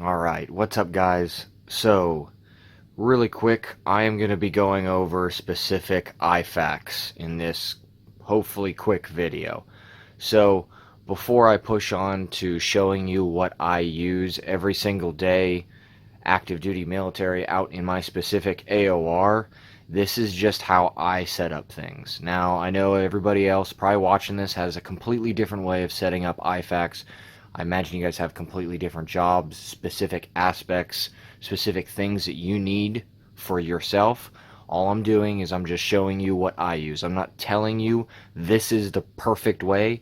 Alright, what's up guys? So, really quick, I am going to be going over specific IFAKs in this hopefully quick video. So, before I push on to showing you what I use every single day, active duty military, out in my specific AOR, this is just how I set up things. Now, I know everybody else probably watching this has a completely different way of setting up IFAKs. I imagine you guys have completely different jobs, specific aspects, specific things that you need for yourself. All I'm doing is I'm just showing you what I use. I'm not telling you this is the perfect way.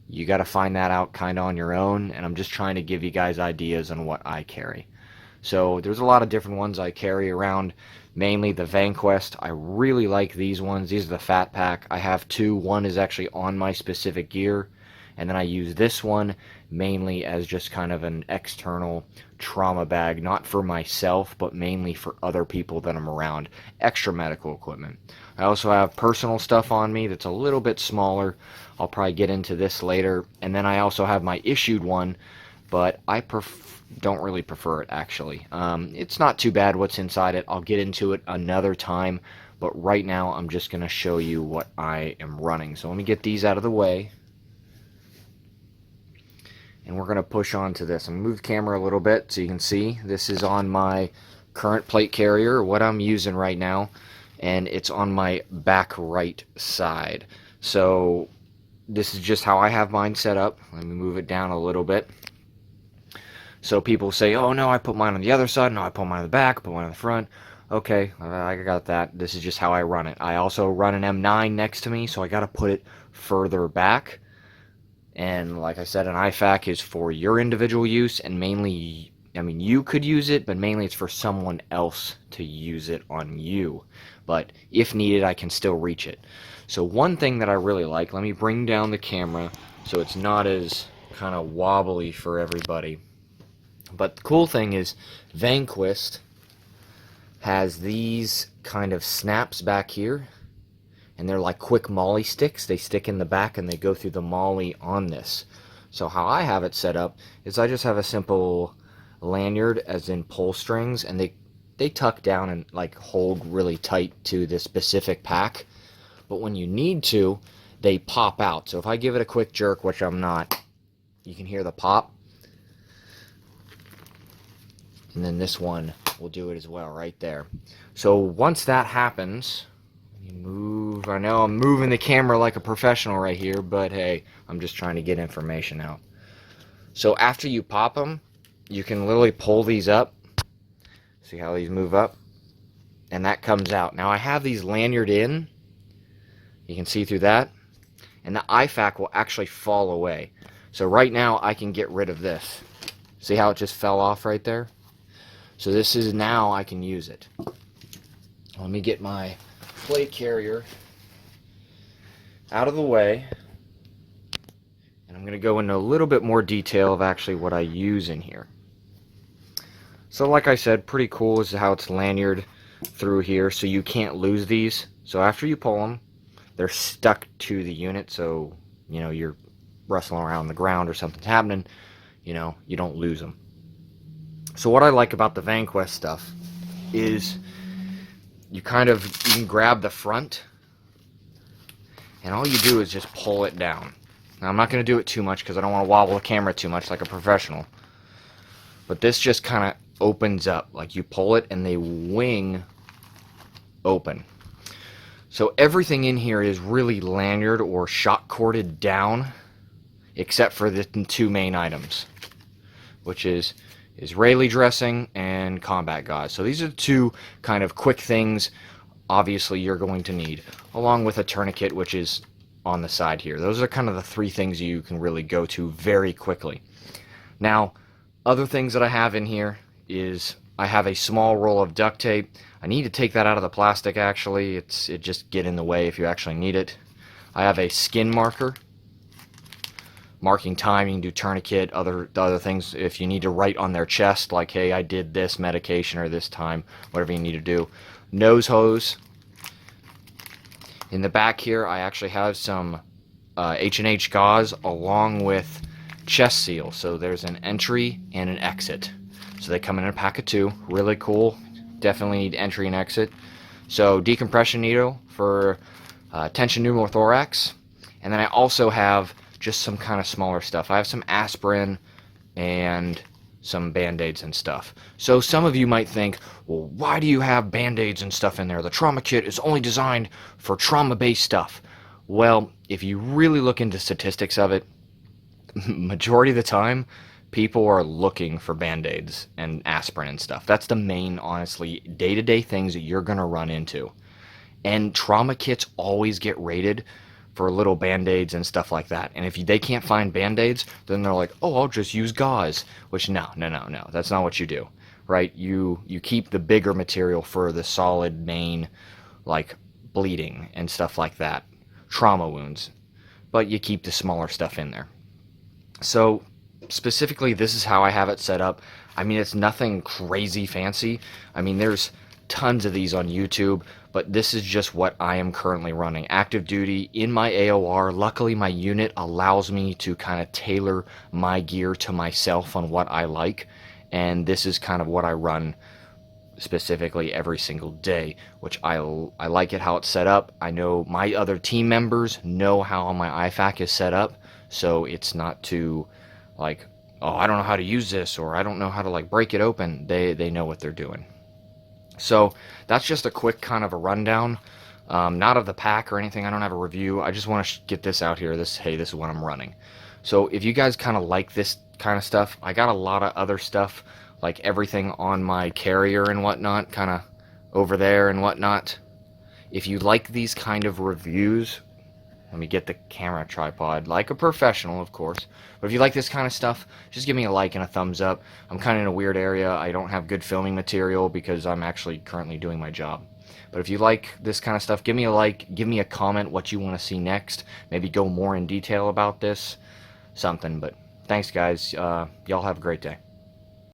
You got to find that out kind of on your own, and I'm just trying to give you guys ideas on what I carry. So there's a lot of different ones I carry around, mainly the VANQUEST. I really like these ones. These are the FATPack. I have two. One is actually on my specific gear, and then I use this one mainly as just kind of an external trauma bag, not for myself, but mainly for other people that I'm around, extra medical equipment. I also have personal stuff on me that's a little bit smaller. I'll probably get into this later. And then I also have my issued one, but I don't really prefer it, actually. It's not too bad what's inside it. I'll get into it another time, but right now I'm just going to show you what I am running. So let me get these out of the way, and we're going to push on to this. I'm going to move the camera a little bit so you can see. This is on my current plate carrier, what I'm using right now, and it's on my back right side. So this is just how I have mine set up. Let me move it down a little bit. So people say, oh no, I put mine on the other side, no, I put mine on the back, put mine on the front. Okay, I got that. This is just how I run it. I also run an M9 next to me, so I got to put it further back. And like I said, an IFAK is for your individual use, and mainly, I mean, you could use it, but mainly it's for someone else to use it on you. But if needed, I can still reach it. So one thing that I really like, let me bring down the camera so it's not as kind of wobbly for everybody. But the cool thing is, VANQUEST has these kind of snaps back here, and they're like quick molly sticks. They stick in the back and they go through the molly on this. So how I have it set up is I just have a simple lanyard, as in pull strings, and they tuck down and like hold really tight to the specific pack. But when you need to, they pop out. So if I give it a quick jerk, which I'm not, you can hear the pop. And then this one will do it as well right there. So once that happens, let me move. I know I'm moving the camera like a professional right here, but hey, I'm just trying to get information out. So after you pop them, you can literally pull these up. See how these move up? And that comes out. Now I have these lanyard in. You can see through that. And the IFAK will actually fall away. So right now I can get rid of this. See how it just fell off right there? So this is, now I can use it. Let me get my plate carrier out of the way, and I'm going to go into a little bit more detail of actually what I use in here. So like I said, pretty cool is how it's lanyard through here, so you can't lose these. So after you pull them, they're stuck to the unit, so you know, you're rustling around the ground or something's happening, you know, you don't lose them. So what I like about the VANQUEST stuff is you can grab the front, and all you do is just pull it down. Now I'm not going to do it too much because I don't want to wobble the camera too much like a professional. But this just kind of opens up. Like you pull it and they wing open. So everything in here is really lanyard or shock corded down, except for the two main items, which is Israeli dressing and combat gauze. So these are the two kind of quick things obviously you're going to need, along with a tourniquet, which is on the side here. Those are kind of the three things you can really go to very quickly. Now, other things that I have in here is I have a small roll of duct tape. I need to take that out of the plastic, actually. It just get in the way if you actually need it. I have a skin marker, marking time. You can do tourniquet, other things if you need to write on their chest, like, hey, I did this medication or this time, whatever you need to do. Nose hose. In the back here, I actually have some H&H Gauze along with chest seal. So there's an entry and an exit. So they come in a pack of 2. Really cool. Definitely need entry and exit. So decompression needle for tension pneumothorax. And then I also have just some kind of smaller stuff. I have some aspirin and some band-aids and stuff. So some of you might think, well, why do you have band-aids and stuff in there? The trauma kit is only designed for trauma-based stuff. Well, if you really look into statistics of it, majority of the time, people are looking for band-aids and aspirin and stuff. That's the main, honestly, day-to-day things that you're going to run into. And trauma kits always get rated for little band-aids and stuff like that. And if they can't find band-aids, then they're like, oh, I'll just use gauze. Which, no. That's not what you do, right? You keep the bigger material for the solid main, like bleeding and stuff like that. Trauma wounds. But you keep the smaller stuff in there. So specifically, this is how I have it set up. I mean, it's nothing crazy fancy. I mean, there's tons of these on YouTube, but this is just what I am currently running. Active duty in my AOR. Luckily, my unit allows me to kind of tailor my gear to myself on what I like, and this is kind of what I run specifically every single day, which I like it how it's set up. I know my other team members know how my IFAK is set up, so it's not too like, oh, I don't know how to use this, or I don't know how to like break it open. They know what they're doing. So that's just a quick kind of a rundown, not of the pack or anything. I don't have a review. I just want to get this out here. Hey, this is what I'm running. So if you guys kind of like this kind of stuff, I got a lot of other stuff, like everything on my carrier and whatnot, kind of over there and whatnot. If you like these kind of reviews, let me get the camera tripod, like a professional, of course. But if you like this kind of stuff, just give me a like and a thumbs up. I'm kind of in a weird area. I don't have good filming material because I'm actually currently doing my job. But if you like this kind of stuff, give me a like, give me a comment what you want to see next. Maybe go more in detail about this, something. But thanks, guys. Y'all have a great day.